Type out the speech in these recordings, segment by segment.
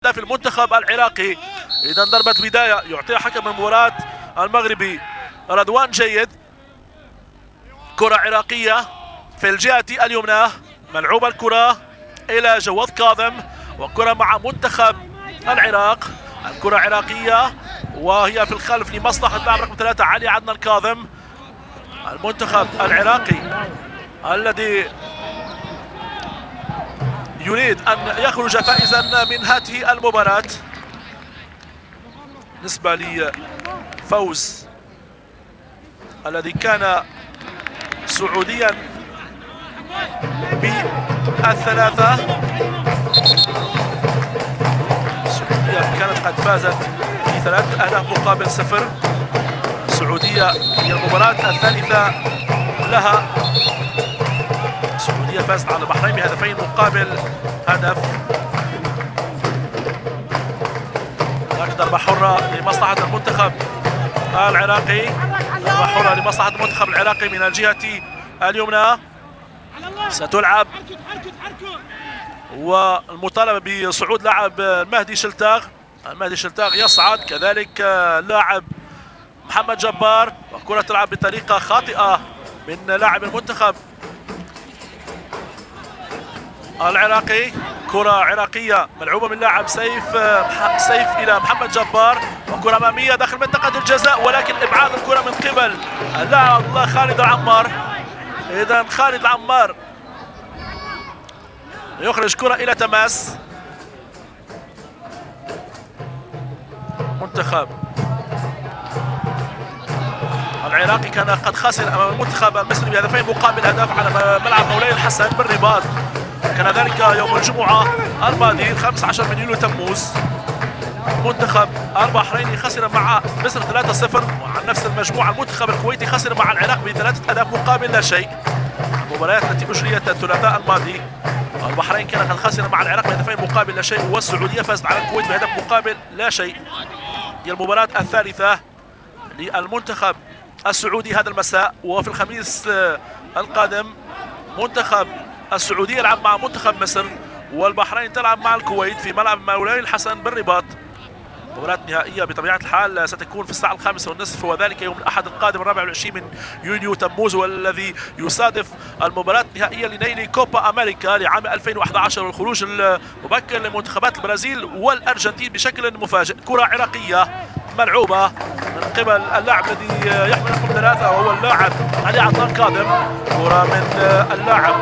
أهداف المنتخب العراقي. إذا ضربة بداية يعطيها حكم المباراة المغربي رضوان جيد. كرة عراقية في الجهة اليمنى، ملعوبة الكرة إلى جواد كاظم، وكرة مع منتخب العراق. الكرة عراقية وهي في الخلف لمصلحة اللاعب رقم 3 علي عدنان كاظم. المنتخب العراقي الذي يريد أن يخرج فائزا من هذه المباراة بالنسبة لفوز الذي كان سعوديا بالثلاثة. السعودية كانت قد فازت ب3 أهداف مقابل 0. السعودية هي المباراة الثالثة لها. السعودية فازت على البحرين بهدفين مقابل هدف. هناك ضربة حرة لمصلحة المنتخب العراقي. ضربة حرة لمصلحة المنتخب العراقي من الجهة اليمنى ستلعب، والمطالبة بصعود لاعب المهدي شلتاغ. المهدي شلتاغ يصعد، كذلك لاعب محمد جبار، وكرة تلعب بطريقة خاطئة من لاعب المنتخب العراقي. كرة عراقية ملعوبة من لاعب سيف إلى محمد جبار، وكرة أمامية داخل منطقة الجزاء، ولكن إبعاد الكرة من قبل اللاعب خالد العمار. إذا خالد العمار يخرج كرة إلى تماس. منتخب العراقي كان قد خسر أمام المنتخب المصري بهدفين مقابل هدف على ملعب مولاي الحسن بالرباط، كان ذلك يوم الجمعة الماضي 15 من يوليو تموز. منتخب البحريني خسر مع مصر 3-0، وعن نفس المجموعة المنتخب الكويتي خسر مع العراق ب3 أهداف مقابل لا شيء. المباريات التي أجريت الثلاثاء الماضي، البحرين كان قد خسر مع العراق بهدفين مقابل لا شيء، والسعودية فازت على الكويت بهدف مقابل لا شيء. هي المباراة الثالثة للمنتخب السعودي هذا المساء، وفي الخميس القادم منتخب السعودية يلعب مع منتخب مصر، والبحرين تلعب مع الكويت في ملعب مولاي الحسن بالرباط. مباراة نهائية بطبيعة الحال ستكون في الساعة 5:30، وذلك يوم الأحد القادم 24 من يونيو تموز، والذي يصادف المباراة النهائية لنيل كوبا أمريكا لعام 2011 والخروج المبكر لمنتخبات البرازيل والأرجنتين بشكل مفاجئ. كرة عراقية ملعوبة من قبل اللاعب الذي يحمل رقم 3 وهو اللاعب علي عدنان كاظم. كرة من اللاعب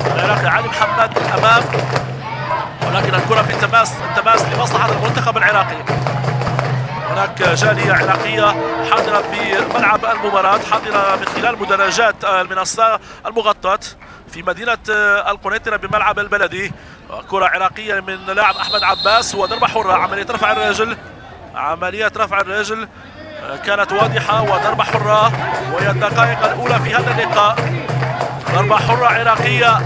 العراقي علي محمد الأمام، ولكن الكرة في التماس لمصلحة المنتخب العراقي. هناك جالية عراقية حاضرة في ملعب المباراة، حاضرة من خلال مدرجات المنصة المغطاة في مدينة القنيطرة بملعب البلدي. كرة عراقية من لاعب أحمد عباس، وضربة حرة. عملية رفع الرجل كانت واضحة، وضربة حرة، وهي الدقائق الأولى في هذا اللقاء. ضربة حرة عراقية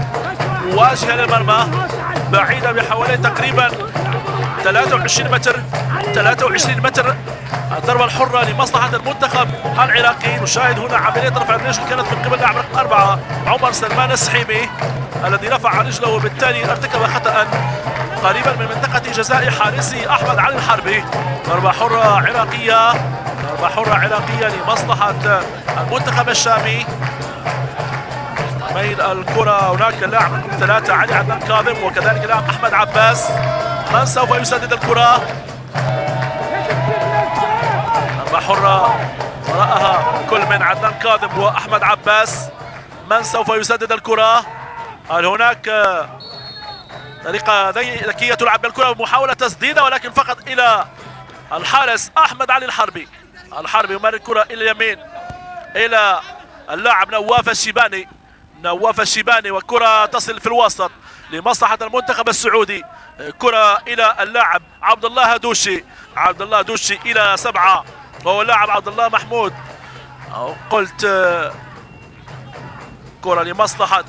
مواجهة للمرمى بعيدة بحوالي تقريبا 23 متر. الضربة الحرة لمصلحة المنتخب العراقي. نشاهد هنا عملية رفع الرجل كانت من قبل لاعب رقم 4 عمر سلمان السحيمي الذي رفع رجله، وبالتالي ارتكب خطأ قريبا من منطقة جزاء حارسي أحمد علي الحربي. ضربة حرة عراقية لمصلحة المنتخب الشامي. بين الكرة هناك اللاعب رقم 3 علي عدنان كاظم، وكذلك اللاعب أحمد عباس. من سوف يسدد الكرة؟ ضربة حرة وراءها كل من عدنان كاظم وأحمد عباس. من سوف يسدد الكرة؟ هل هناك طريقة ذكية تلعب بالكرة ومحاولة تسديدها، ولكن فقط إلى الحارس أحمد علي الحربي. يمرر الكرة إلى اليمين إلى اللاعب نواف الشيباني، والكرة تصل في الوسط لمصلحة المنتخب السعودي. كرة إلى اللاعب عبد الله دوشي إلى 7، وهو اللاعب عبد الله محمود. قلت كرة لمصلحة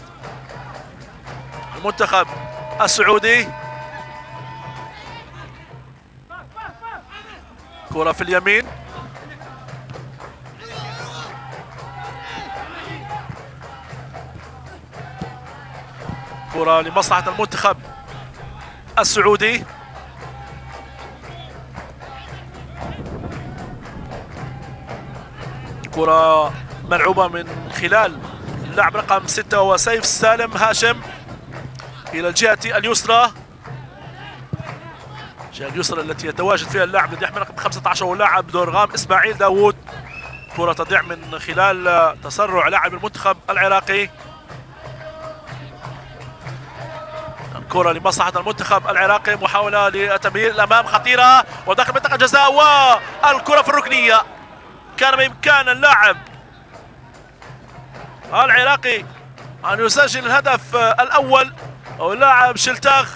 المنتخب السعودي. كرة في اليمين، كرة لمصلحة المنتخب السعودي. كرة ملعوبة من خلال اللاعب رقم 6 وهو سيف سالم هاشم إلى الجهة اليسرى، الجهة اليسرى التي يتواجد فيها اللاعب الذي يحمل رقم 15 واللاعب دورغام إسماعيل داوود. كرة تضيع من خلال تسرع لاعب المنتخب العراقي. الكرة لمصلحة المنتخب العراقي، محاولة للتمرير الأمام خطيرة وداخل منطقة الجزاء والكرة في الركنية. كان بإمكان اللاعب العراقي أن يسجل الهدف الأول أو اللاعب شلتاغ،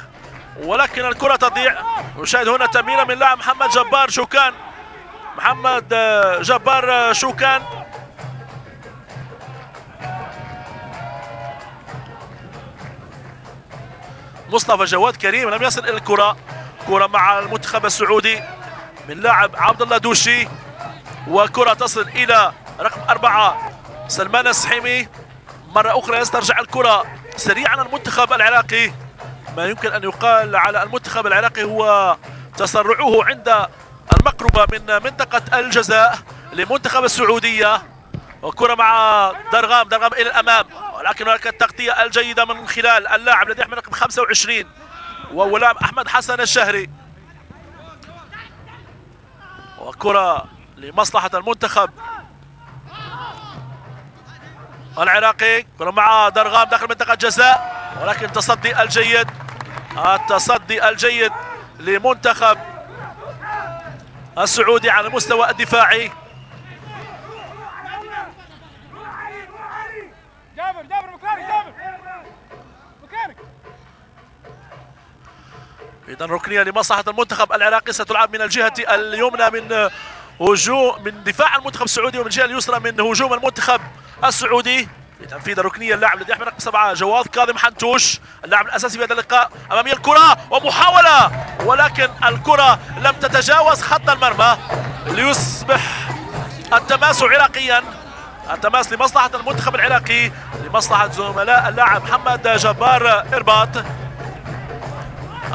ولكن الكرة تضيع. نشاهد هنا تمريرة من اللاعب محمد جبار شوكان، محمد جبار شوكان. مصطفى جواد كريم لم يصل الى الكرة. كرة مع المنتخب السعودي من لاعب عبد الله دوشي، وكرة تصل الى رقم 4 سلمان السحيمي. مرة اخرى يسترجع الكرة سريعا المنتخب العراقي. ما يمكن ان يقال على المنتخب العراقي هو تسرعه عند المقربة من منطقة الجزاء لمنتخب السعودية. وكرة مع درغام الى الامام، ولكن هناك التغطية الجيدة من خلال اللاعب الذي يحمل رقم 25 وهو لاعب احمد حسن الشهري. وكرة لمصلحة المنتخب العراقي، كرة مع درغام داخل منطقة الجزاء، ولكن التصدي الجيد لمنتخب السعودي على المستوى الدفاعي. إذا ركنية لمصلحة المنتخب العراقي ستلعب من الجهة اليمنى من دفاع المنتخب السعودي، ومن الجهة اليسرى من هجوم المنتخب السعودي. في تنفيذ الركنية اللاعب الذي يحمل رقم 7 جواد كاظم حنتوش، اللاعب الأساسي في هذا اللقاء. أمامية الكرة ومحاولة، ولكن الكرة لم تتجاوز خط المرمى ليصبح التماس عراقيا. التماس لمصلحة المنتخب العراقي، لمصلحة زملاء اللاعب محمد جبار إرباط.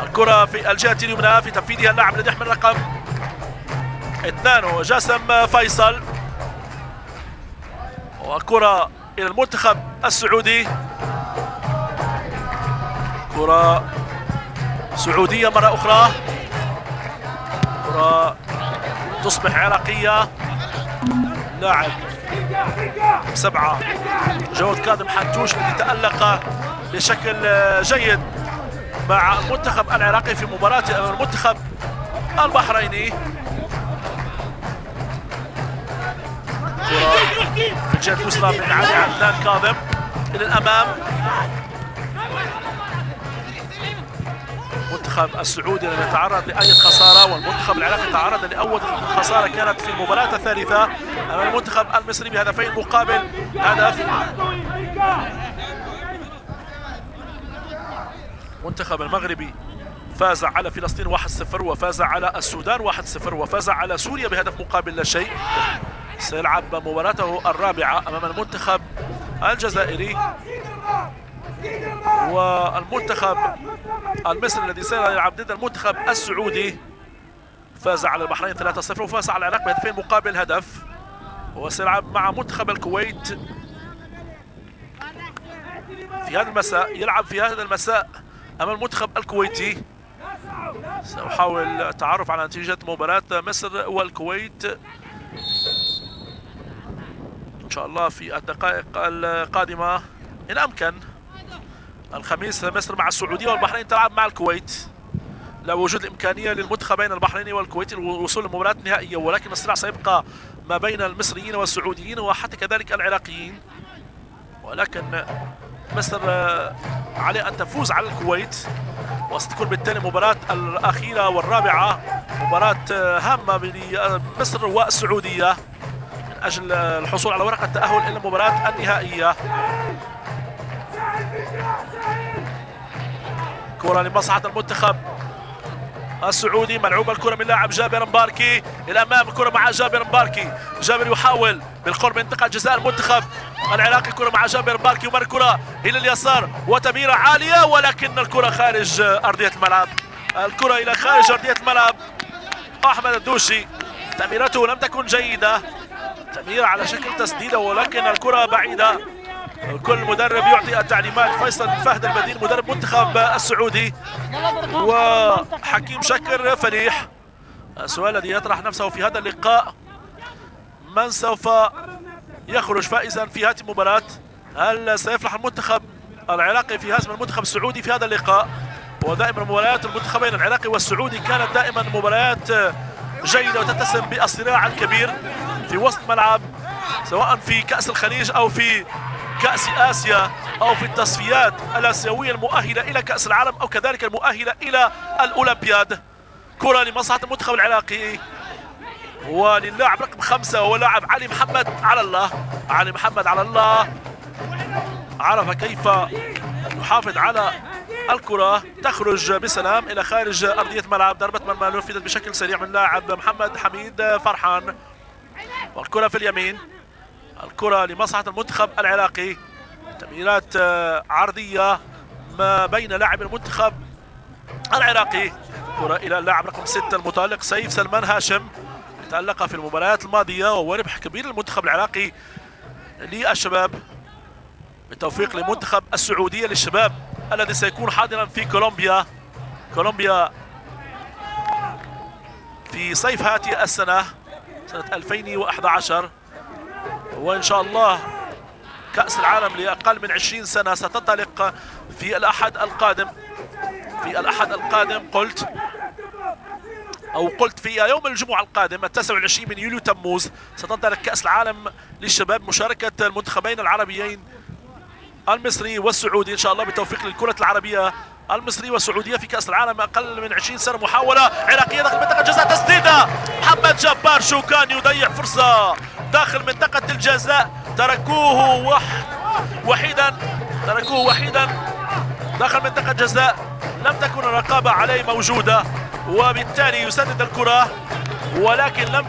الكرة في الجهة اليمنى في تنفيذها اللاعب الذي يحمل رقم 2 جاسم فيصل. والكرة إلى المنتخب السعودي، كرة سعودية مرة أخرى، كرة تصبح عراقية. لاعب 7 جواد كاظم حنتوش الذي تألق بشكل جيد مع المنتخب العراقي في مباراة المنتخب البحريني. كرة في الجهة اليسرى من علي عدنان كاظم إلى الأمام. المنتخب السعودي لم يتعرض لأي خسارة، والمنتخب العراقي تعرض لأول خسارة كانت في المباراة الثالثة أمام المنتخب المصري بهدفين مقابل هدف. المنتخب المغربي فاز على فلسطين 1-0، وفاز على السودان 1-0، وفاز على سوريا بهدف مقابل لا شيء. سيلعب مباراته الرابعة أمام المنتخب الجزائري، والمنتخب المصري الذي سيلعب ضد المنتخب السعودي فاز على البحرين 3-0، وفاز على العراق بهدفين مقابل هدف. وسيلعب مع منتخب الكويت في هذا المساء، يلعب في هذا المساء أمام المنتخب الكويتي. سأحاول التعرف على نتيجة مباراة مصر والكويت إن شاء الله في الدقائق القادمة إن أمكن. الخميس مصر مع السعودية، والبحرين تلعب مع الكويت. لا وجود الإمكانية للمنتخبين البحريني والكويتي الوصول لمباراة نهائية، ولكن الصراع سيبقى ما بين المصريين والسعوديين وحتى كذلك العراقيين. ولكن مصر عليه أن تفوز على الكويت، وستكون بالتالي المباراة الأخيرة والرابعة مباراة هامة بين مصر والسعودية من أجل الحصول على ورقة التأهل إلى المباراة النهائية. كرة لمصلحة المنتخب السعودي، ملعوبة الكرة من لاعب جابر مباركي الأمام. الكرة مع جابر مباركي، جابر يحاول بالقرب من منطقة جزاء المنتخب العراقي. كرة مع جابر مباركي، ومر الكرة إلى اليسار وتمريرة عالية، ولكن الكرة خارج أرضية الملعب. الكرة إلى خارج أرضية الملعب. أحمد الدوشي تمريرته لم تكن جيدة، تمريرة على شكل تسديدة ولكن الكرة بعيدة. كل مدرب يعطي التعليمات. فيصل فهد البديل مدرب منتخب السعودي وحكيم شكر فليح. السؤال الذي يطرح نفسه في هذا اللقاء: من سوف يخرج فائزا في هذه المباراة؟ هل سيفلح المنتخب العراقي في هزم المنتخب السعودي في هذا اللقاء؟ ودائما مباريات المنتخبين العراقي والسعودي كانت دائما مباريات جيدة وتتسم بالصراع الكبير في وسط ملعب، سواء في كأس الخليج أو في كأس آسيا أو في التصفيات الآسيوية المؤهلة إلى كأس العالم أو كذلك المؤهلة إلى الأولمبياد. كرة لمصلحة المنتخب العراقي وللاعب رقم 5 وهو لاعب علي محمد على الله. علي محمد على الله عرف كيف يحافظ على الكرة، تخرج بسلام إلى خارج أرضية ملعب. ضربة مرمى نفذت بشكل سريع من لاعب محمد حميد فرحان، والكرة في اليمين. الكرة لمصلحة المنتخب العراقي. تمريرات عرضية ما بين لاعب المنتخب العراقي. كرة إلى اللاعب رقم 6 المتألق سيف سلمان هاشم، تألق في المباريات الماضية وهو ربح كبير للمنتخب العراقي للشباب. بالتوفيق لمنتخب السعودية للشباب الذي سيكون حاضرا في كولومبيا في صيف هذه السنة، سنة 2011. وإن شاء الله كأس العالم لأقل من 20 سنة ستنطلق في الأحد القادم. قلت في يوم الجمعة القادم 29 من يوليو تموز ستنطلق كأس العالم للشباب، مشاركة المنتخبين العربيين المصري والسعودي إن شاء الله بالتوفيق للكرة العربية المصري والسعودية في كأس العالم أقل من 20 سنة. محاولة عراقية داخل منطقة الجزاء، تسديدة محمد جبار شوكان يضيع فرصة داخل منطقة الجزاء. تركوه وحيدا داخل منطقة الجزاء، لم تكن الرقابة عليه موجودة وبالتالي يسدد الكرة، ولكن لم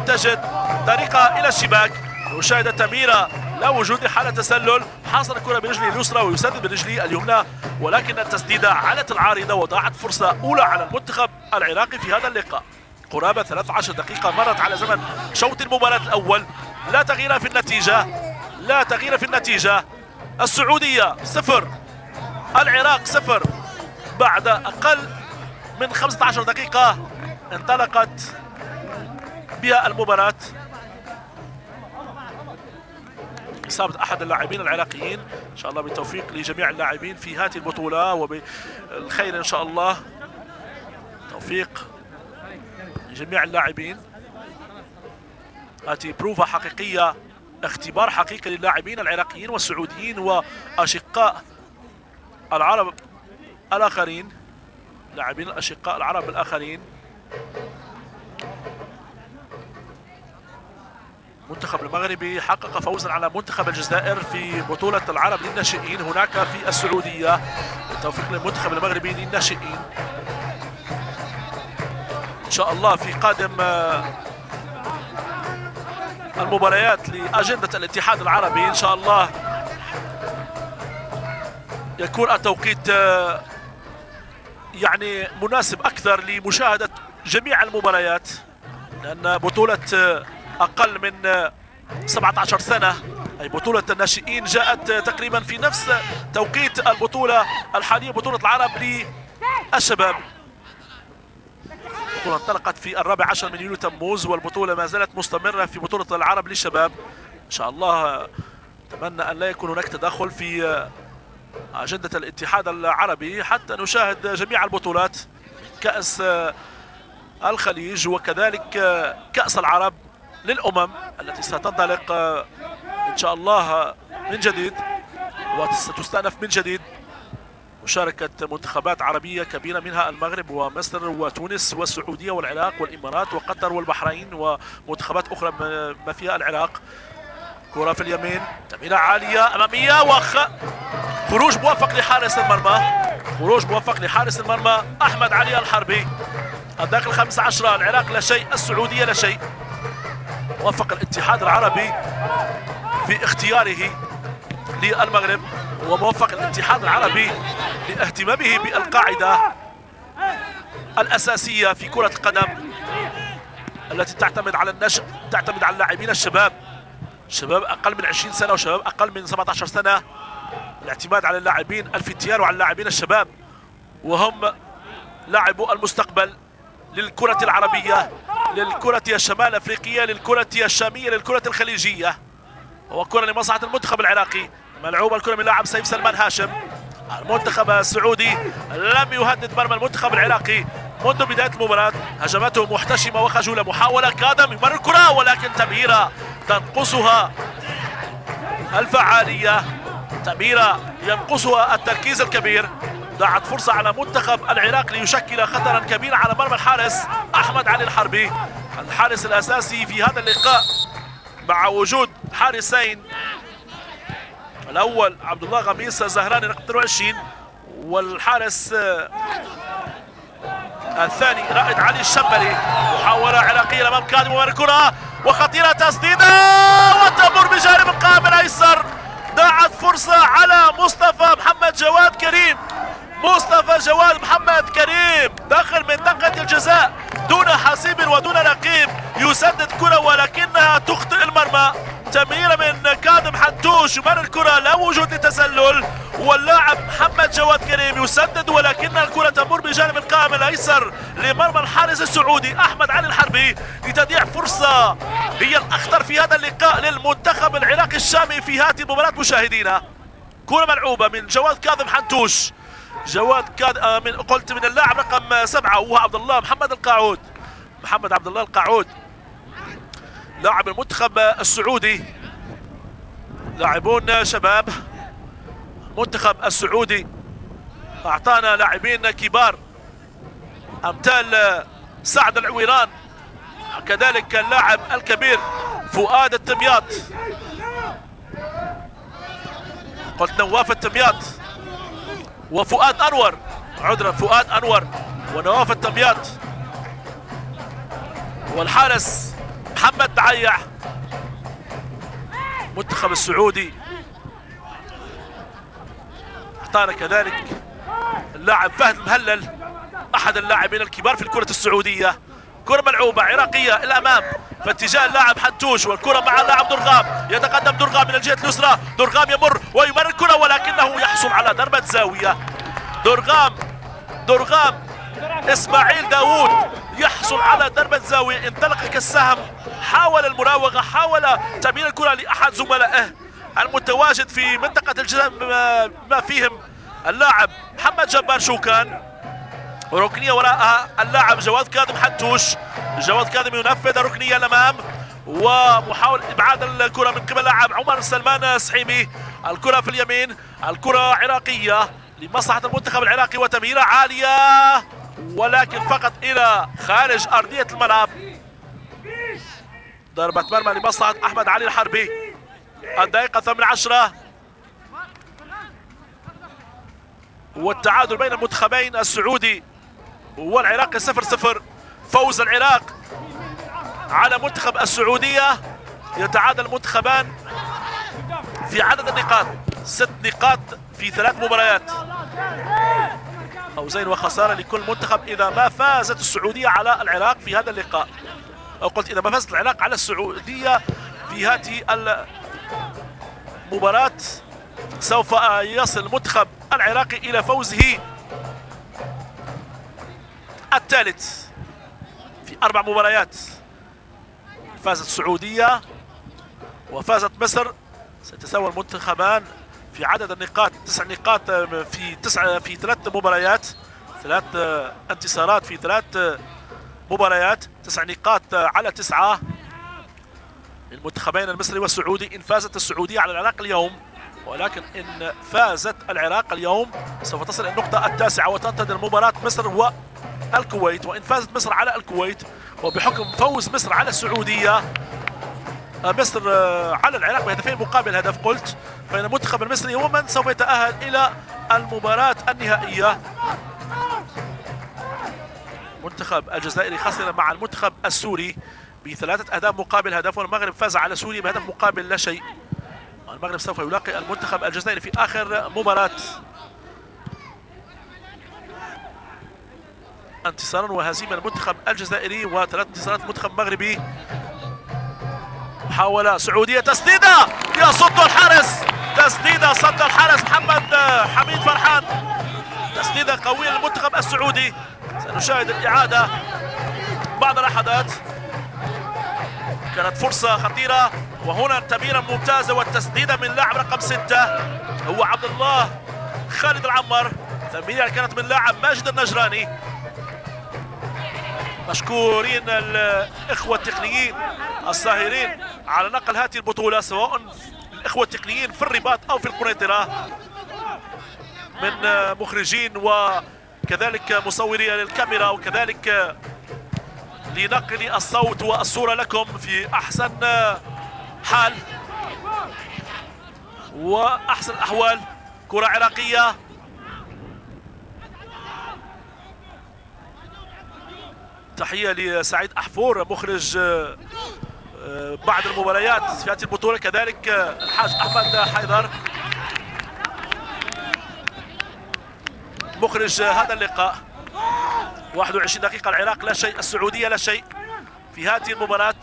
تجد طريقة إلى الشباك. نشاهد التمريرة لا وجود حالة تسلل، حاصل الكرة برجله اليسرى ويسدد برجله اليمنى، ولكن التسديدة علت العارضة وضاعت فرصة أولى على المنتخب العراقي في هذا اللقاء. قرابة 13 دقيقة مرت على زمن شوط المباراة الأول، لا تغيير في النتيجة. السعودية 0 العراق 0 بعد أقل من 15 دقيقة انطلقت بها المباراة. إصابة أحد اللاعبين العراقيين، إن شاء الله بالتوفيق لجميع اللاعبين في هذه البطولة وبالخير إن شاء الله. توفيق لجميع اللاعبين. هذه بروفة حقيقية، اختبار حقيقي للاعبين العراقيين والسعوديين وأشقاء العرب الآخرين، لاعبين الأشقاء العرب الآخرين. المنتخب المغربي حقق فوزا على منتخب الجزائر في بطولة العرب للناشئين هناك في السعودية. بالتوفيق للمنتخب المغربي للناشئين. إن شاء الله في قادم المباريات لأجندة الاتحاد العربي إن شاء الله يكون التوقيت يعني مناسب أكثر لمشاهدة جميع المباريات، لأن بطولة أقل من 17 سنة أي بطولة الناشئين جاءت تقريبا في نفس توقيت البطولة الحالية، بطولة العرب للشباب. البطولة انطلقت في 14 من يوليو تموز، والبطولة ما زالت مستمرة في بطولة العرب للشباب. إن شاء الله أتمنى أن لا يكون هناك تدخل في أجندة الاتحاد العربي حتى نشاهد جميع البطولات، كأس الخليج وكذلك كأس العرب للأمم التي ستنطلق إن شاء الله من جديد وستستأنف من جديد. مشاركة منتخبات عربية كبيرة منها المغرب ومصر وتونس والسعودية والعراق والإمارات وقطر والبحرين ومنتخبات أخرى ما فيها العراق. كرة في اليمين، تمريرة عالية أمامية خروج موفق لحارس المرمى أحمد علي الحربي. الداخل 15 العراق لا شيء، السعودية لا شيء. وفق الاتحاد العربي في اختياره للمغرب، وموفق الاتحاد العربي لاهتمامه بالقاعدة الأساسية في كرة القدم التي تعتمد على النشء، تعتمد على اللاعبين الشباب، شباب اقل من 20 سنه وشباب اقل من 17 سنه. الاعتماد على اللاعبين الفتيان وعلى اللاعبين الشباب، وهم لاعبو المستقبل للكرة العربية، للكرة الشمال الافريقية، للكرة الشامية، للكرة الخليجية. وكرة لمصلحة المنتخب العراقي، ملعوبة الكرة من لاعب سيف سلمان هاشم. المنتخب السعودي لم يهدد مرمى المنتخب العراقي منذ بداية المباراة، هجمته محتشمة وخجولة، محاولة كادم يمر الكرة ولكن تمريرة تنقصها الفعالية، تمريرة ينقصها التركيز الكبير. ضاعت فرصة على منتخب العراق ليشكل خطرا كبيرا على مرمى الحارس أحمد علي الحربي، الحارس الأساسي في هذا اللقاء مع وجود حارسين، الأول عبد الله غميس زهراني رقم 22، والحارس الثاني رائد علي الشمري. محاولة عراقية أمام كادم ومركرة وخطيرة، تسديدة وتمر بجانب القائم الأيسر. ضاعت فرصة على مصطفى محمد جواد كريم، مصطفى جواد محمد كريم داخل منطقة الجزاء دون حسيب ودون رقيب، يسدد كرة ولكنها تخطئ المرمى. تمريرة من كاظم حنتوش يمر الكرة، لا وجود لتسلل، واللاعب محمد جواد كريم يسدد ولكن الكرة تمر بجانب القائم الايسر لمرمى الحارس السعودي احمد علي الحربي، لتضييع فرصة هي الاخطر في هذا اللقاء للمنتخب العراقي الشامي في هذه المباراة. مشاهدينا، كرة ملعوبة من جواد كاظم حنتوش، جواد كاظم قلت من اللاعب رقم 7 وهو عبد الله محمد القاعود، محمد عبد الله القاعود لاعب المنتخب السعودي. لاعبون شباب المنتخب السعودي اعطانا لاعبين كبار امثال سعد العويران، كذلك اللاعب الكبير فؤاد التمياط، قلت نواف التمياط وفؤاد انور، عذرا فؤاد انور ونواف التمياط، والحارس محمد دعيع. المنتخب السعودي اختار كذلك اللاعب فهد المهلل، احد اللاعبين الكبار في الكرة السعودية. كرة ملعوبة عراقية الامام في اتجاه اللاعب حنتوش، والكرة مع اللاعب درغام، يتقدم درغام من الجهة اليسرى، درغام يمر ويمر الكرة ولكنه يحصل على ضربة زاوية. درغام اسماعيل داوود يحصل على ضربة زاوية، انطلق كالسهم، حاول المراوغة، حاول تمرير الكرة لأحد زملائه المتواجد في منطقة الجزاء ما فيهم اللاعب محمد جبار شوكان، ركنية وراءها اللاعب جواد كاظم حنتوش. جواد كاظم ينفذ ركنية الأمام ومحاول إبعاد الكرة من قبل لاعب عمر سلمان سحيمي. الكرة في اليمين، الكرة عراقية لمصلحة المنتخب العراقي وتمريرة عالية ولكن فقط إلى خارج أرضية الملعب. ضربة مرمى لمصلحة أحمد علي الحربي. الدقيقة 18 والتعادل بين المنتخبين السعودي والعراقي 0-0. فوز العراق على منتخب السعودية، يتعادل المنتخبان في عدد النقاط 6 نقاط في 3 مباريات. فوزين وخسارة لكل منتخب إذا ما فازت السعودية على العراق في هذا اللقاء، أو قلت إذا ما فازت العراق على السعودية في هذه المباراة سوف يصل المنتخب العراقي إلى فوزه الثالث في 4 مباريات. فازت السعودية وفازت مصر، سيتساوى المنتخبان في عدد النقاط 9 نقاط في 3 مباريات، 3 انتصارات في 3 مباريات، 9 نقاط على 9 للمنتخبين المصري والسعودي. إن فازت السعودية على العراق اليوم، ولكن إن فازت العراق اليوم سوف تصل النقطة 9 وتنتظر مباراة مصر والكويت. وإن فازت مصر على الكويت وبحكم فوز مصر على السعودية، مصر على العراق بهدفين مقابل هدف، قلت فإن المنتخب المصري هو من سوف يتأهل إلى المباراة النهائية. المنتخب الجزائري خسر مع المنتخب السوري ب3 أهداف مقابل هدف، والمغرب فاز على سوريا بهدف مقابل لا شيء. المغرب سوف يلاقي المنتخب الجزائري في آخر مباراة. انتصارا وهزيمة المنتخب الجزائري وثلاث انتصارات المنتخب المغربي. محاولة سعودية، تسديدة يصد الحارس، تسديدة صد الحارس محمد حميد فرحان، تسديدة قوية للمنتخب السعودي. سنشاهد الإعادة بعض اللحظات. كانت فرصة خطيرة وهنا تمريرة ممتازة والتسديدة من لاعب رقم 6 هو عبد الله خالد العمر. تمريرة كانت من لاعب ماجد النجراني. مشكورين الإخوة التقنيين الساهرين على نقل هذه البطولة، سواء الإخوة التقنيين في الرباط أو في القنيطرة، من مخرجين وكذلك مصوري للكاميرا وكذلك لنقل الصوت والصورة لكم في أحسن حال وأحسن الأحوال. كرة عراقية، تحية لسعيد أحفور مخرج بعد المباريات في هذه البطولة، كذلك الحاج أحمد حيدر مخرج هذا اللقاء. 21 دقيقة، العراق لا شيء، السعودية لا شيء في هذه المباراة.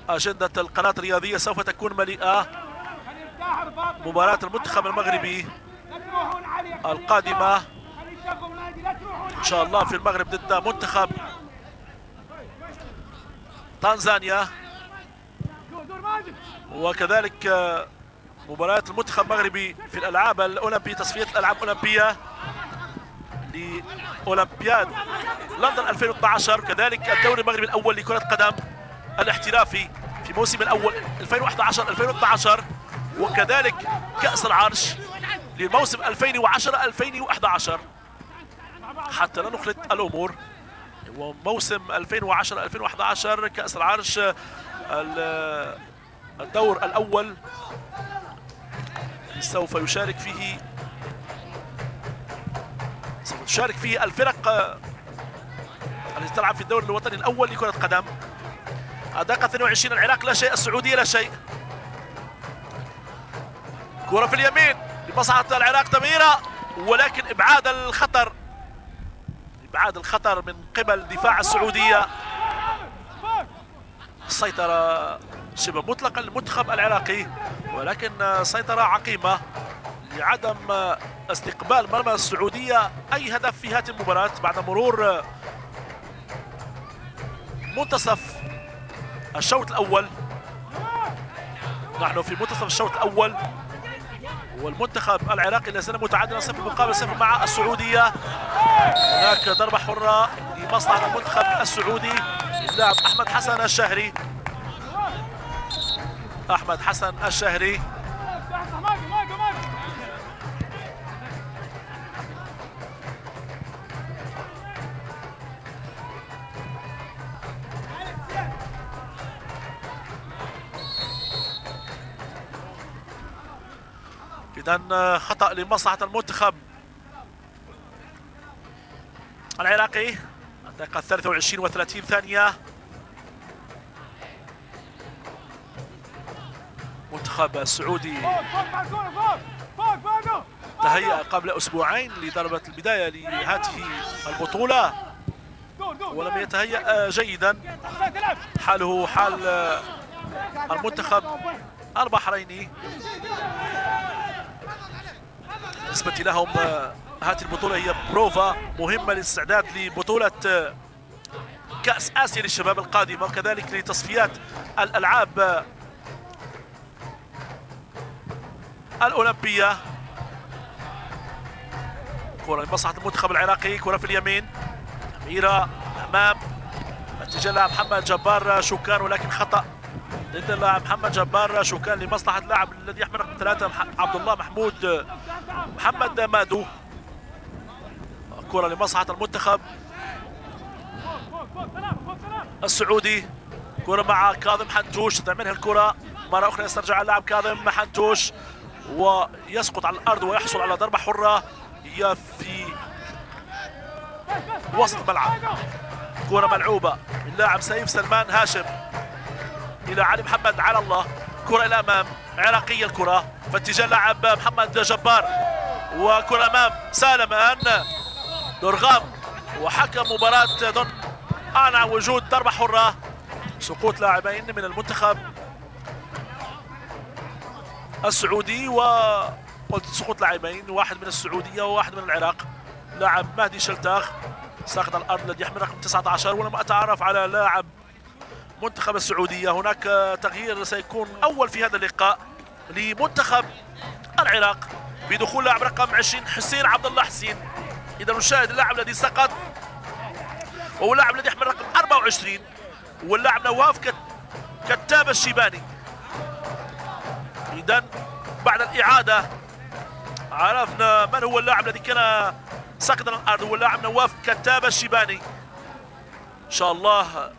أجندة القناة الرياضية سوف تكون مليئة. مباراة المنتخب المغربي القادمة إن شاء الله في المغرب ضد منتخب تنزانيا، وكذلك مباراة المنتخب المغربي في الألعاب الأولمبية، تصفية الألعاب الأولمبية لأولمبياد لندن 2012، كذلك الدوري المغربي الأول لكرة قدم الاحترافي في موسم الأول 2011-2012، وكذلك كأس العرش للموسم 2010-2011 حتى لا نخلط الأمور. وموسم 2010-2011 كأس العرش الدور الأول سوف تشارك فيه الفرق التي تلعب في الدوري الوطني الأول لكرة قدم. الدقيقة 22، العراق لا شيء، السعودية لا شيء. كرة في اليمين لمصلحة العراق، تمريرة ولكن إبعاد الخطر من قبل دفاع السعودية. سيطرة شبه مطلقة للمنتخب العراقي، ولكن سيطرة عقيمة لعدم استقبال مرمى السعودية أي هدف في هذه المباراة بعد مرور منتصف الشوط الأول. نحن في منتصف الشوط الأول والمنتخب العراقي لا زال متعادلا 0-0 مع السعودية. هناك ضربة حرة لمصلحة المنتخب السعودي اللاعب أحمد حسن الشهري. أحمد حسن الشهري إذن خطأ لمصلحة المنتخب العراقي. الدقيقة 23 و30 ثانية. المنتخب السعودي تهيأ قبل أسبوعين لضربة البداية لهذه البطولة ولم يتهيأ جيدا. حاله حال المنتخب البحريني بالنسبة لهم. هذه البطولة هي بروفا مهمة للاستعداد لبطولة كأس آسيا للشباب القادمة، وكذلك لتصفيات الألعاب الأولمبية. كرة لمصلحة المنتخب العراقي، كرة في اليمين، تمريرة أمام اتجاه اللاعب محمد جبار شوكان، ولكن خطأ ضد اللاعب محمد جبار شوكان لمصلحة اللاعب الذي يحمل رقم 3 عبد الله محمد مادو. كرة لمصلحة المنتخب السعودي، كرة مع كاظم حنتوش، تعملها الكرة مرة أخرى، يسترجع اللاعب كاظم حنتوش ويسقط على الأرض ويحصل على ضربة حرة هي في وسط الملعب. كرة ملعوبة من لاعب سيف سلمان هاشم إلى علي محمد على الله، كرة إلى أمام عراقية، الكرة في اتجاه اللاعب محمد جبار، وكرة أمام سالمان درغام وحكم مباراة ظن عن وجود ضربة حرة. سقوط لاعبين من المنتخب السعودي، وقلت سقوط لاعبين، واحد من السعودية وواحد من العراق. لاعب مهدي شلتاخ ساقط على الأرض الذي يحمل رقم 19، ولم أتعرف على لاعب منتخب السعودية. هناك تغيير سيكون أول في هذا اللقاء لمنتخب العراق بدخول لاعب رقم 20 حسين عبد الله حسين. إذا نشاهد اللاعب الذي سقط وهو اللاعب الذي يحمل رقم 24 واللاعب نواف كتاب الشيباني. إذا بعد الإعادة عرفنا من هو اللاعب الذي كان سقط على الأرض، هو اللاعب نواف كتاب الشيباني. إن شاء الله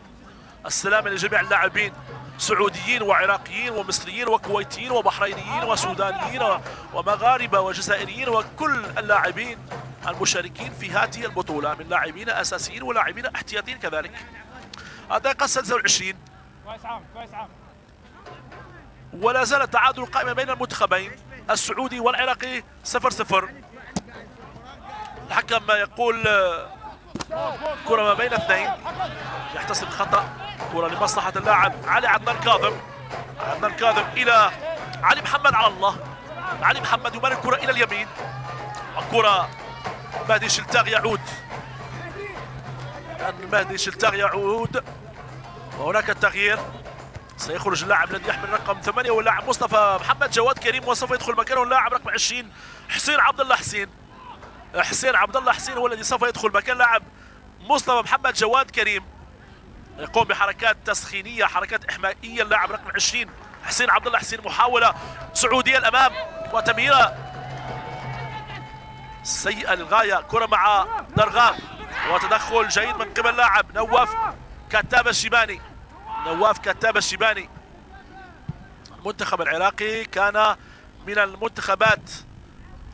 السلامة لجميع اللاعبين، سعوديين وعراقيين ومصريين وكويتيين وبحرينيين وسودانيين ومغاربة وجزائريين وكل اللاعبين المشاركين في هذه البطولة من لاعبين أساسيين ولاعبين احتياطيين كذلك. الدقيقة 26 ولا زال التعادل قائما بين المنتخبين السعودي والعراقي 0-0. الحكم يقول كرة ما بين اثنين، يحتسب خطأ. كرة لمصلحة اللاعب علي عدنان كاظم. عدنان كاظم إلى علي محمد على الله. علي محمد يمرر الكرة إلى اليمين، الكرة مهدي شلتاغ يعود. مهدي شلتاغ يعود وهناك التغيير. سيخرج اللاعب الذي يحمل رقم 8 واللاعب مصطفى محمد جواد كريم، وسوف يدخل مكانه اللاعب رقم 20 حسين عبد الله حسين. حسين عبد الله حسين هو الذي سوف يدخل مكان لاعب مصطفى محمد جواد كريم. يقوم بحركات تسخينيه، حركات احمائيه اللاعب رقم 20 حسين عبد الله حسين. محاوله سعوديه الامام وتمريره سيئه للغايه. كره مع درغام وتدخل جيد من قبل لاعب نواف كتاب الشيباني. نواف كتاب الشيباني. المنتخب العراقي كان من المنتخبات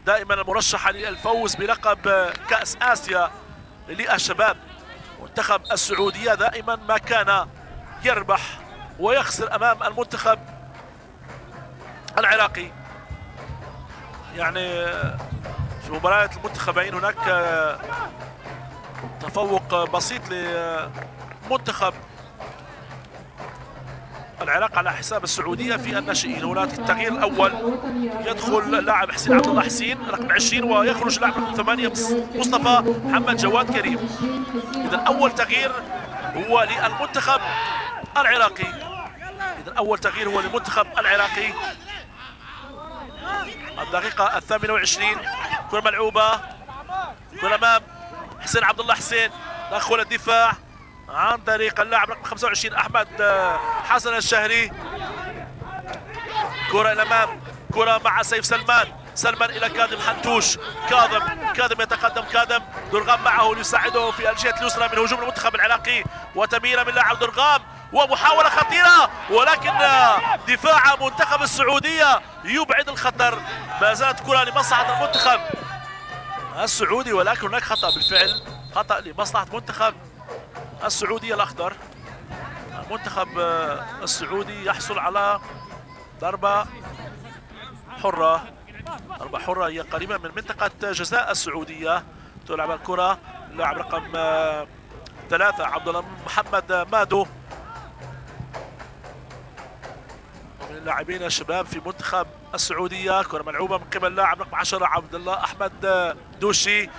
دائما المرشحة للفوز بلقب كأس آسيا للشباب. منتخب السعودية دائما ما كان يربح ويخسر أمام المنتخب العراقي. يعني في مباريات المنتخبين هناك تفوق بسيط لمنتخب العراق على حساب السعودية في الناشئين. هناك التغيير الأول، يدخل لاعب حسين عبد الله حسين رقم 20 ويخرج لاعب رقم 8 مصطفى محمد جواد كريم. إذا أول تغيير هو للمنتخب العراقي. إذا أول تغيير هو للمنتخب العراقي. الدقيقة 28 كرة ملعوبة، كرة أمام حسين عبد الله حسين. دخل الدفاع عن طريق اللاعب رقم 25 أحمد حسن الشهري. كرة إلى الأمام، كرة مع سيف سلمان. سلمان إلى كاظم حنتوش. كاظم يتقدم. كاظم درغام معه ليساعده في الجهة اليسرى من هجوم المنتخب العراقي، وتميرة من لاعب درغام ومحاولة خطيرة، ولكن دفاع منتخب السعودية يبعد الخطر. ما زالت كرة لمصلحة المنتخب السعودي، ولكن هناك خطأ بالفعل، خطأ لمصلحة منتخب السعودية الأخضر. المنتخب السعودي يحصل على ضربة حرة. ضربة حرة هي قريبة من منطقة جزاء السعودية. تلعب الكرة لاعب رقم 3 عبد الله محمد مادو، من اللاعبين الشباب في منتخب السعودية. كرة ملعوبة من قبل لاعب رقم 10 عبد الله أحمد دوشي.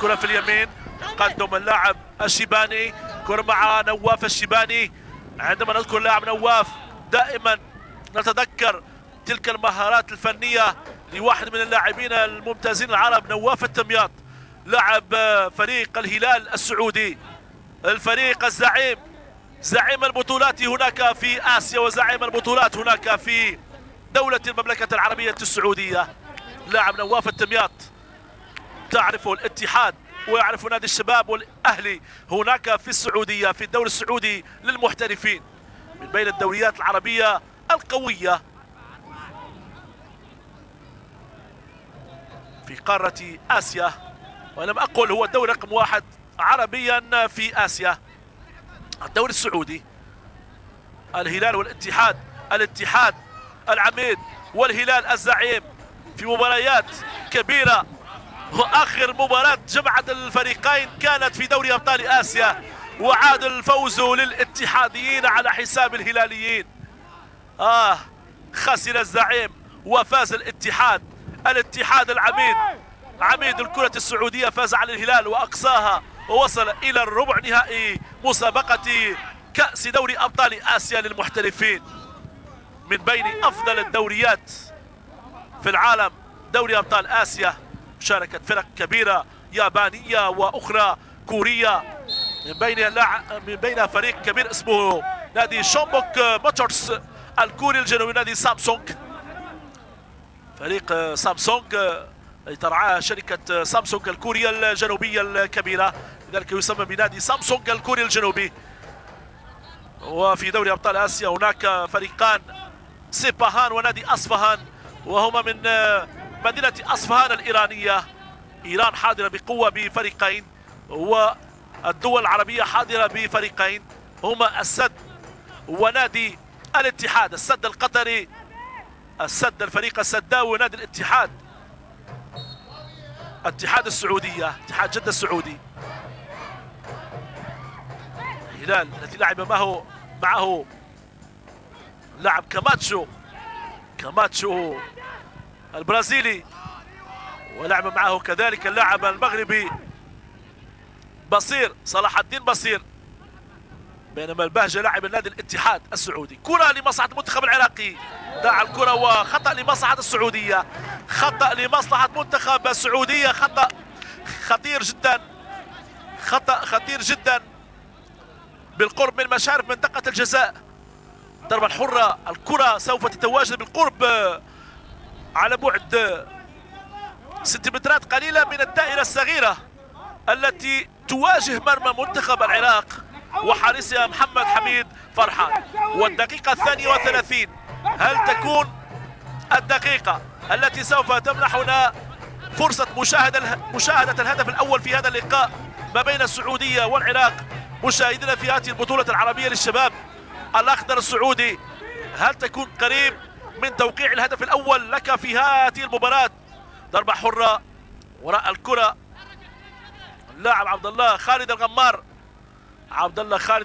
كرة في اليمين، قدم اللاعب الشيباني. كرة مع نواف الشيباني. عندما نذكر لاعب نواف دائما نتذكر تلك المهارات الفنية لواحد من اللاعبين الممتازين العرب، نواف التمياط، لاعب فريق الهلال السعودي، الفريق الزعيم، زعيم البطولات هناك في آسيا وزعيم البطولات هناك في دولة المملكة العربية السعودية. لاعب نواف التمياط تعرفه الاتحاد ويعرف نادي الشباب والأهلي هناك في السعودية، في الدوري السعودي للمحترفين، من بين الدوريات العربية القوية في قارة آسيا، ولم أقل هو الدوري رقم 1 عربيا في آسيا. الدوري السعودي، الهلال والاتحاد، الاتحاد العميد والهلال الزعيم في مباريات كبيرة واخر مباراة جمعت الفريقين كانت في دوري ابطال اسيا، وعاد الفوز للاتحاديين على حساب الهلاليين. خسر الزعيم وفاز الاتحاد. الاتحاد العميد، عميد الكرة السعودية، فاز على الهلال واقصاها ووصل الى الربع نهائي مسابقة كأس دوري ابطال اسيا للمحترفين. من بين افضل الدوريات في العالم دوري ابطال اسيا، شاركت فرق كبيرة يابانية واخرى كورية، من بين فريق كبير اسمه نادي شومبوك موتورز الكوري الجنوبي، نادي سامسونج، فريق سامسونج ترعاه شركة سامسونج الكورية الجنوبية الكبيرة، لذلك يسمى بنادي سامسونج الكوري الجنوبي. وفي دوري ابطال اسيا هناك فريقان، سيباهان ونادي اصفهان، وهما من مدينة اصفهان الايرانية. ايران حاضرة بقوة بفريقين، والدول العربية حاضرة بفريقين، هما السد ونادي الاتحاد. السد القطري، السد الفريق السداوي، ونادي الاتحاد، اتحاد السعودية، اتحاد جدة السعودي. الهلال الذي لعب معه لاعب كاماتشو البرازيلي، ولعب معه كذلك اللاعب المغربي بصير، صلاح الدين بصير. بينما البهجة لاعب النادي الاتحاد السعودي. كرة لمصلحة المنتخب العراقي، داع الكرة وخطأ لمصلحة السعودية، خطأ لمصلحة منتخب السعودية، خطأ خطير جدا، خطأ خطير جدا بالقرب من مشارف منطقة الجزاء. ضربة حرة، الكرة سوف تتواجد بالقرب على بعد سنتيمترات قليلة من الدائرة الصغيرة التي تواجه مرمى منتخب العراق وحارسها محمد حميد فرحان. والدقيقة 32 هل تكون الدقيقة التي سوف تمنحنا فرصة مشاهدة الهدف الأول في هذا اللقاء ما بين السعودية والعراق؟ مشاهدينا في هذه البطولة العربية للشباب، الأخضر السعودي، هل تكون قريب من توقيع الهدف الأول لك في هذه المباراة؟ ضربة حرة وراء الكرة، اللاعب عبد الله خالد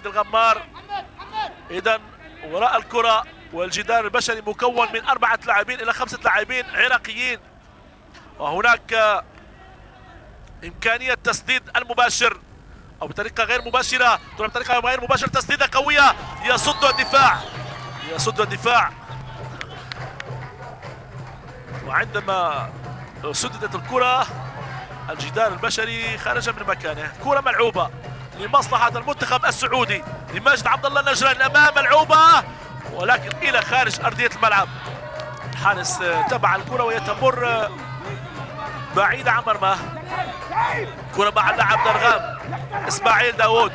الغمار، إذن وراء الكرة، والجدار البشري مكون من 4 لاعبين إلى 5 لاعبين عراقيين، وهناك إمكانية تسديد المباشر أو بطريقة غير مباشرة، بطريقة غير مباشرة، تسديدة قوية، يصد الدفاع، وعندما سددت الكرة الجدار البشري خرج من مكانه. كرة ملعوبة لمصلحة المنتخب السعودي لماجد عبد الله النجران، الأمام ملعوبة ولكن إلى خارج أرضية الملعب. الحارس تبع الكرة وهي تمر بعيدة عن مرماه. كرة مع اللاعب درغام، إسماعيل داوود،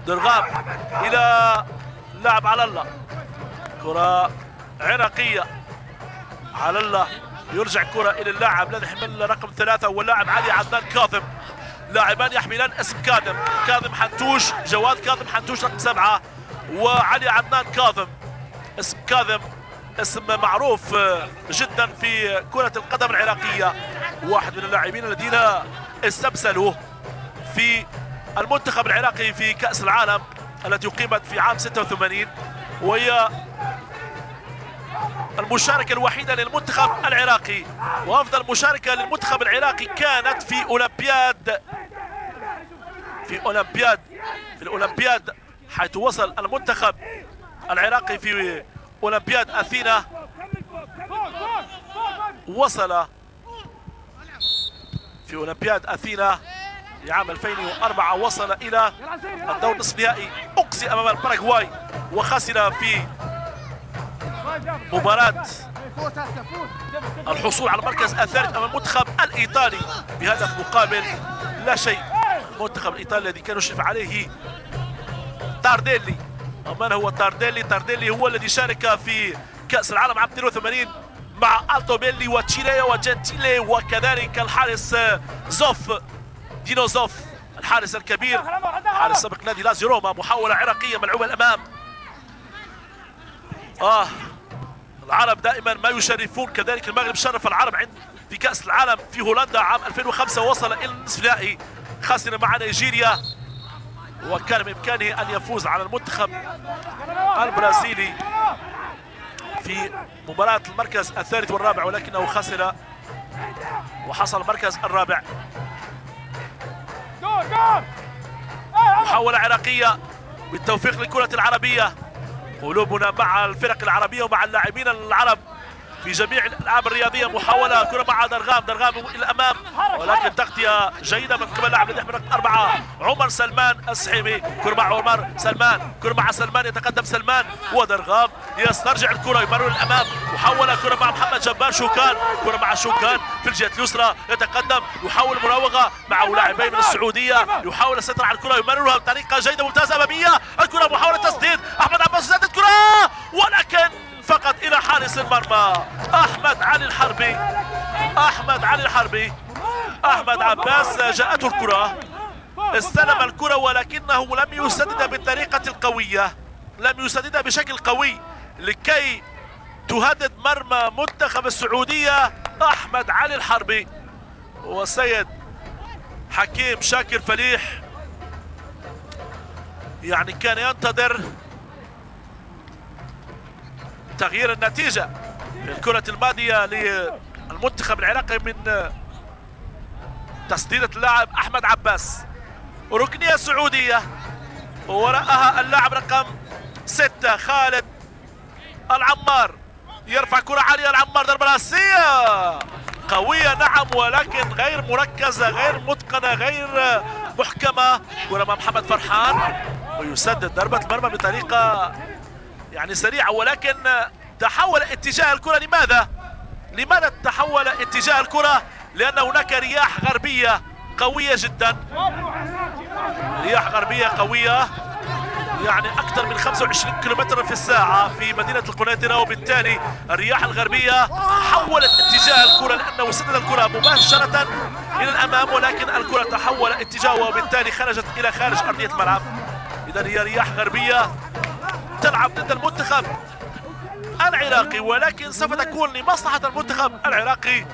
درغام إلى اللاعب على الله، كرة عراقية، على الله يرجع كرة إلى اللاعب الذي يحمل رقم 3 واللاعب علي عدنان كاظم. لاعبان يحملان اسم كاظم حنتوش، جواد كاظم حنتوش رقم 7، وعلي عدنان كاظم. اسم كاظم اسم معروف جدا في كرة القدم العراقية، واحد من اللاعبين الذين استبسلوا في المنتخب العراقي في كأس العالم التي أقيمت في عام 86، وهي المشاركة الوحيدة للمنتخب العراقي. وأفضل مشاركة للمنتخب العراقي كانت في الأولمبياد حيث وصل المنتخب العراقي في أولمبياد أثينا، وصل في أولمبياد أثينا لعام 2004، وصل إلى الدور نصف النهائي، أقصي أمام الباراغواي وخسر في مباراة الحصول على المركز الثالث أمام المنتخب الإيطالي بهدف مقابل لا شيء. المنتخب الإيطالي الذي كان يشرف عليه تارديلي. من هو تارديلي؟ تارديلي هو الذي شارك في كأس العالم عام 82 مع التوبيلي وتشيلي وجنتيلي، وكذلك الحارس دينو زوف، الحارس الكبير، حارس سابق نادي لازيو روما. محاولة عراقية ملعوبة الأمام. العرب دائما ما يشرفون، كذلك المغرب شرف العرب في كأس العالم في هولندا عام 2005 وصل إلى النصف النهائي، خسر مع نيجيريا وكان بإمكانه أن يفوز على المنتخب البرازيلي في مباراة المركز الثالث والرابع، ولكنه خسر وحصل المركز الرابع. محاولة عراقية بالتوفيق للكرة العربية. قلوبنا مع الفرق العربية ومع اللاعبين العرب في جميع الالعاب الرياضيه. محاوله كره مع درغام الى الامام، ولكن تغطيه جيده من قبل لاعب النادي رقم 4 عمر سلمان السحيمي. كره مع عمر سلمان، كره مع سلمان، يتقدم سلمان ودرغام يسترجع الكره يمرر الامام. محاوله كره مع محمد جبار شوكان، كره مع شوكان في الجهه اليسرى، يتقدم يحاول مراوغه مع لاعبين من السعوديه، يحاول السيطره على الكره يمررها بطريقه جيده ممتازه اماميه. الكره محاوله تسديد، احمد عباس زاد الكره ولكن فقط الى حارس المرمى احمد علي الحربي. احمد عباس جاءته الكره، استلم الكره ولكنه لم يسددها بالطريقه القويه، لم يسددها بشكل قوي لكي تهدد مرمى منتخب السعوديه. احمد علي الحربي والسيد حكيم شاكر فليح يعني كان ينتظر تغيير النتيجة في الكرة الماضية للمنتخب العراقي من تسديدة اللاعب أحمد عباس. ركنية سعودية وراءها اللاعب رقم 6 خالد العمار، يرفع كرة عالية العمار، ضربة رأسية قوية نعم ولكن غير مركزة، غير متقنة، غير محكمة. كرة مع محمد فرحان ويسدد ضربة المرمى بطريقة يعني سريعة، ولكن تحول اتجاه الكرة. لماذا تحول اتجاه الكرة؟ لأن هناك رياح غربية قوية جدا، رياح غربية قوية يعني أكثر من 25 كيلومتر في الساعة في مدينة القنيطرة، وبالتالي الرياح الغربية حولت اتجاه الكرة لأنه سدد الكرة مباشرة إلى الأمام، ولكن الكرة تحول اتجاهها وبالتالي خرجت إلى خارج أرضية الملعب. إذا هي رياح غربية تلعب ضد المنتخب العراقي، ولكن سوف تكون لمصلحة المنتخب العراقي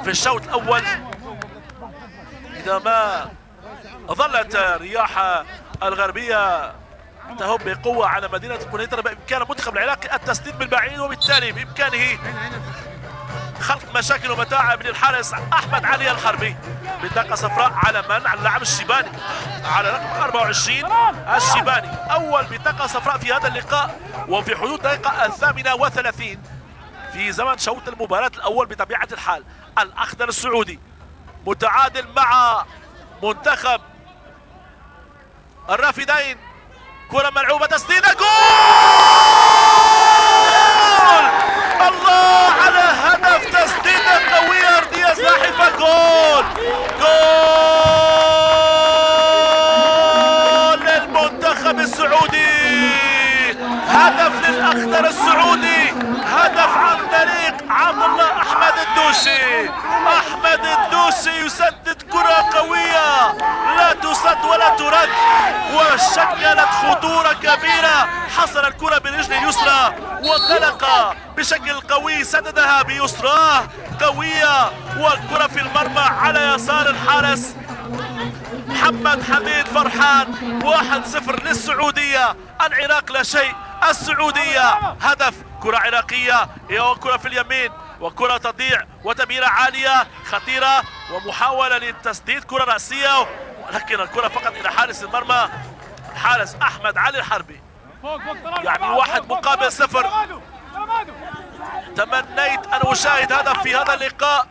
في الشوط الأول إذا ما ظلت رياح الغربية تهب بقوة على مدينة القنيطرة. بإمكان المنتخب العراقي التسديد بالبعيد، وبالتالي بإمكانه خلق مشاكل ومتاعب للحارس أحمد علي الحربي. بطاقة صفراء على من؟ على اللاعب الشيباني، على رقم 24 الشيباني. أول بطاقة صفراء في هذا اللقاء وفي حدود الدقيقة 38 في زمن شوط المباراة الأول. بطبيعة الحال الأخضر السعودي متعادل مع منتخب الرافدين. كرة ملعوبة، تسديدة، جول! الله على هدف، تسديدة قوية أرضية زاحفة، جول! جول للمنتخب السعودي، هدف للأخضر السعودي، هدف عن طريق عبد الله أحمد الدوسي. أحمد الدوسي يسدد كرة قوية لا تسد ولا ترد، وشكلت خطورة كبيرة. حصل الكرة برجل اليسرى وانطلق بشكل قوي، سددها بيسراه قوية، والكرة في المرمى على يسار الحارس محمد حميد فرحان. 1-0 للسعودية، العراق لا شيء. السعودية هدف، كرة عراقية وكرة في اليمين وكرة تضيع وتمريرة عالية خطيرة ومحاولة للتسديد، كرة رأسية، ولكن الكرة فقط إلى حارس المرمى حارس أحمد علي الحربي. يعني 1-0. تمنيت أن أشاهد هدف في هذا اللقاء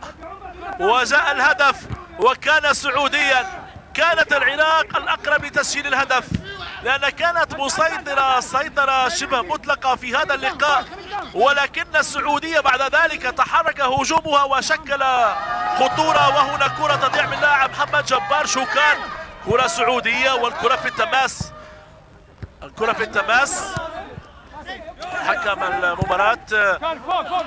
وجاء الهدف وكان سعوديا. كانت العراق الأقرب لتسجيل الهدف لأن كانت مسيطرة سيطرة شبه مطلقة في هذا اللقاء، ولكن السعودية بعد ذلك تحرك هجومها وشكل خطورة. وهنا كرة تضيع من لاعب محمد جبار شوكان، كرة سعودية والكرة في التماس. الكرة في التماس، حكم المباراة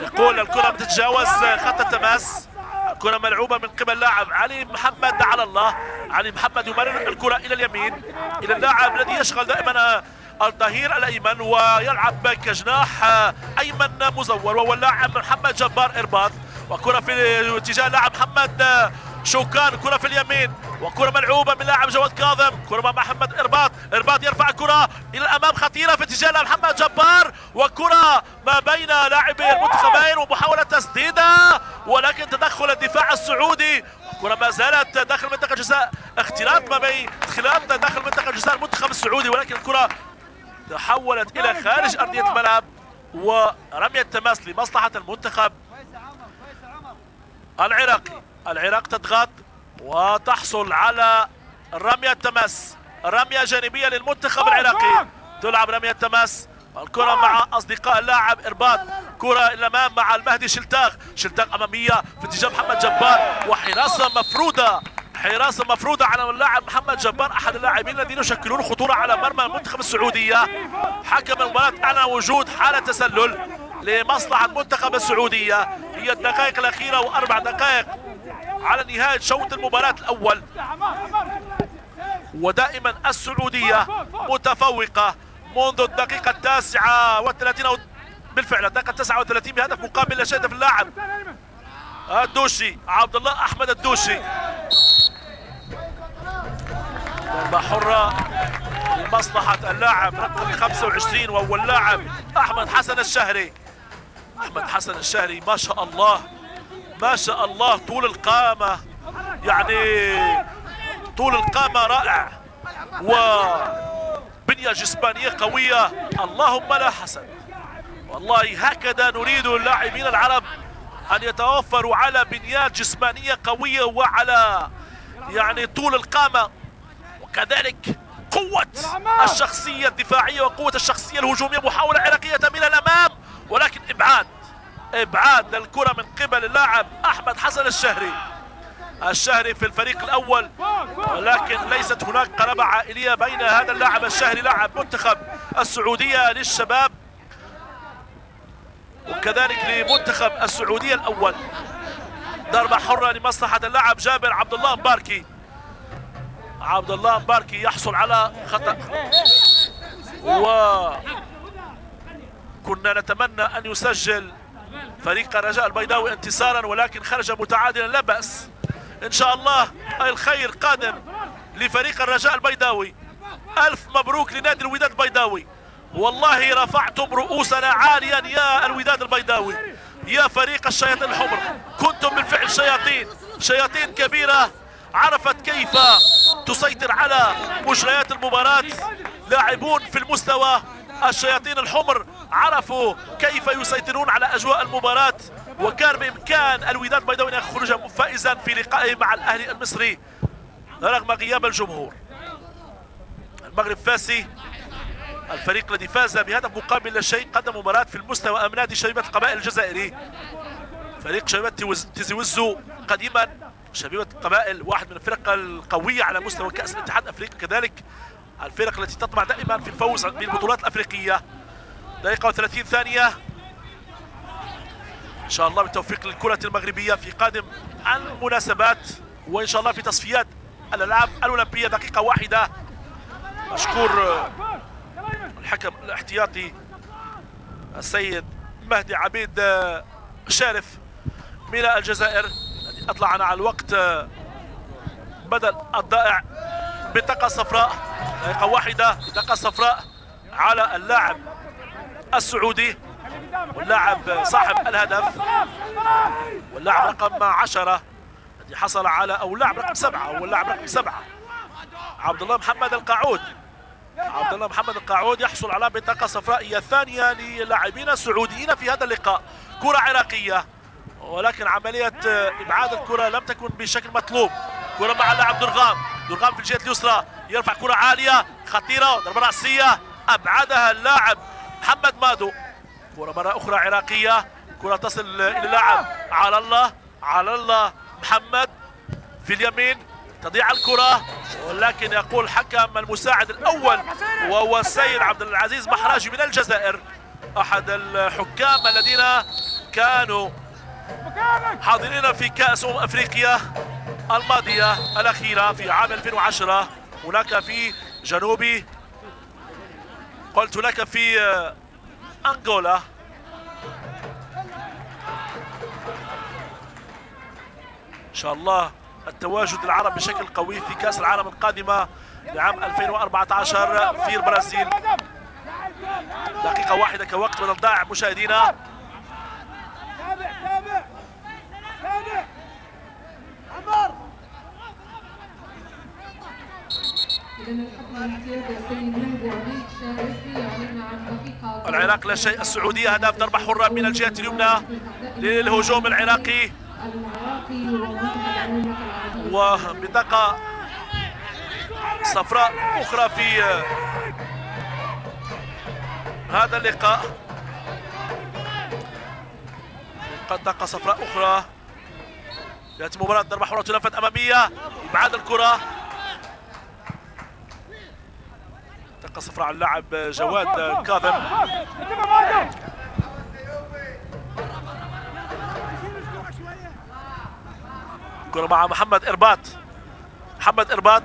يقول الكرة بتتجاوز خط التماس. الكرة ملعوبة من قبل لاعب علي محمد على الله. علي محمد يمرر الكرة إلى اليمين إلى اللاعب الذي يشغل دائما الظهير الأيمن ويلعب كجناح أيمن مزور، وهو اللاعب محمد جبار إرباط. وكرة في اتجاه لاعب محمد شوكان، كرة في اليمين وكرة ملعوبة من لاعب جواد كاظم، كرة مع محمد إرباط يرفع الكرة إلى الأمام خطيرة في اتجاه لاعب محمد جبار، وكرة ما بين لاعبي المنتخبين ومحاولة تسديدها ولكن تدخل الدفاع السعودي. كرة ما زالت داخل منطقة جزاء، اختلاط داخل منطقة جزاء المنتخب السعودي، ولكن الكرة تحولت إلى خارج أرضية الملعب ورمية تماس لمصلحة المنتخب العراقي. العراق تضغط وتحصل على رمية تماس، رمية جانبية للمنتخب العراقي. تلعب رمية تماس، الكرة مع أصدقاء اللاعب إرباط، كرة إلى الأمام مع المهدي شلتاغ أمامية في اتجاه محمد جبار، وحراسة مفروضة على اللاعب محمد جبار، أحد اللاعبين الذين يشكلون خطورة على مرمى المنتخب السعودية. حكم المباراة أعلن وجود حالة تسلل لمصلحة المنتخب السعودية. هي الدقائق الأخيرة و4 دقائق على نهاية شوط المباراة الأول، ودائما السعودية متفوقة منذ الدقيقة 39 بالفعل الدقيقة 39 بهدف مقابل لا شيء في اللاعب الدوشي عبد الله أحمد الدوشي. ضربة حرة لمصلحة اللاعب رقم 25 وهو اللاعب أحمد حسن الشهري. ما شاء الله طول القامة، يعني طول القامة رائع وبنية جسمانية قوية، اللهم لا حسن. والله هكذا نريد اللاعبين العرب أن يتوفروا على بنيات جسمانية قوية وعلى يعني طول القامة، وكذلك قوة الشخصية الدفاعية وقوة الشخصية الهجومية. محاولة عراقية من الأمام ولكن إبعاد الكرة من قبل اللاعب أحمد حسن الشهري في الفريق الأول، ولكن ليست هناك قرابة عائلية بين هذا اللاعب الشهري لاعب منتخب السعودية للشباب وكذلك لمنتخب السعودية الأول. ضربة حرة لمصلحة اللاعب جابر عبد الله مباركي يحصل على خطأ، وكنا نتمنى أن يسجل فريق الرجاء البيضاوي انتصارا ولكن خرج متعادلا. لا بأس، إن شاء الله الخير قادم لفريق الرجاء البيضاوي. ألف مبروك لنادي الوداد البيضاوي، والله رفعتم رؤوسنا عاليا يا الوداد البيضاوي، يا فريق الشياطين الحمر. كنتم بالفعل شياطين كبيرة عرفت كيف تسيطر على مجريات المباراة. لاعبون في المستوى الشياطين الحمر عرفوا كيف يسيطرون على أجواء المباراة، وكان بإمكان الوداد البيضاوي أن يخرج فائزا في لقائه مع الأهلي المصري رغم غياب الجمهور. المغرب فاسي، الفريق الذي فاز بهدف مقابل لا شيء، قدم مباراة في المستوى أمام نادي شبيبة القبائل الجزائري. فريق شبيبة تيزي وزو قديما، شبيبة القبائل واحد من الفرق القوية على مستوى كأس الاتحاد الأفريقي، كذلك الفرق التي تطمع دائما في الفوز بالبطولات الأفريقية. دقيقة و30 ثانية إن شاء الله بالتوفيق للكرة المغربية في قادم المناسبات، وإن شاء الله في تصفيات الألعاب الأولمبية. دقيقة واحدة. مشكور الحكم الاحتياطي السيد مهدي عبيد شارف من الجزائر الذي أطلعنا على الوقت بدل الضائع. بطاقة صفراء، دقيقة واحدة، بطاقة صفراء على اللاعب السعودي واللاعب صاحب الهدف واللاعب رقم 10 الذي حصل على أو لاعب رقم 7 واللاعب رقم 7 عبد الله محمد القاعود يحصل على بطاقة صفراء هي الثانية للاعبين السعوديين في هذا اللقاء. كرة عراقية ولكن عملية إبعاد الكرة لم تكن بشكل مطلوب. كرة مع اللاعب درغام في الجهة اليسرى، يرفع كرة عالية خطيرة، ضربة رأسية أبعدها اللاعب محمد مادو. كرة مرة أخرى عراقية، كرة تصل إلى اللاعب على الله محمد في اليمين، تضيع الكرة ولكن يقول الحكم المساعد الأول وهو السيد عبد العزيز محراجي من الجزائر، أحد الحكام الذين كانوا حاضرين في كأس أفريقيا الماضية الأخيرة في عام 2010 هناك في أنغولا. شاء الله التواجد العربي بشكل قوي في كأس العالم القادمة لعام 2014 في البرازيل. دقيقة واحدة كوقت بدل ضائع مشاهدينا. العراق لا شيء، السعودية هدف ضربة حرة من الجهة اليمنى للهجوم العراقي، وبطاقة صفراء أخرى في هذا اللقاء. بطاقة صفراء أخرى. يأتي مباراة ضربة حرة تنفذ أمامية، إبعاد الكرة. بطاقة صفراء على اللاعب جواد كاظم. كرة مع محمد إرباط. محمد إرباط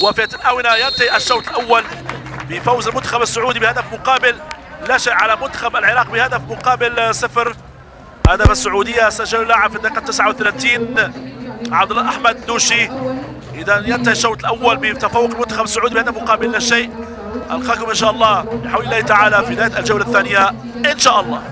وفيت الآونة. ينتهي الشوط الأول بفوز المنتخب السعودي بهدف مقابل لا شيء على منتخب العراق بهدف مقابل 0. هدف السعودية سجل اللاعب في الدقيقة 39 عبد الله أحمد دوشي. إذا ينتهي الشوط الأول بتفوق المنتخب السعودي بهدف مقابل لا شيء. ألقاكم إن شاء الله بحول الله تعالى في نهاية الجولة الثانية إن شاء الله.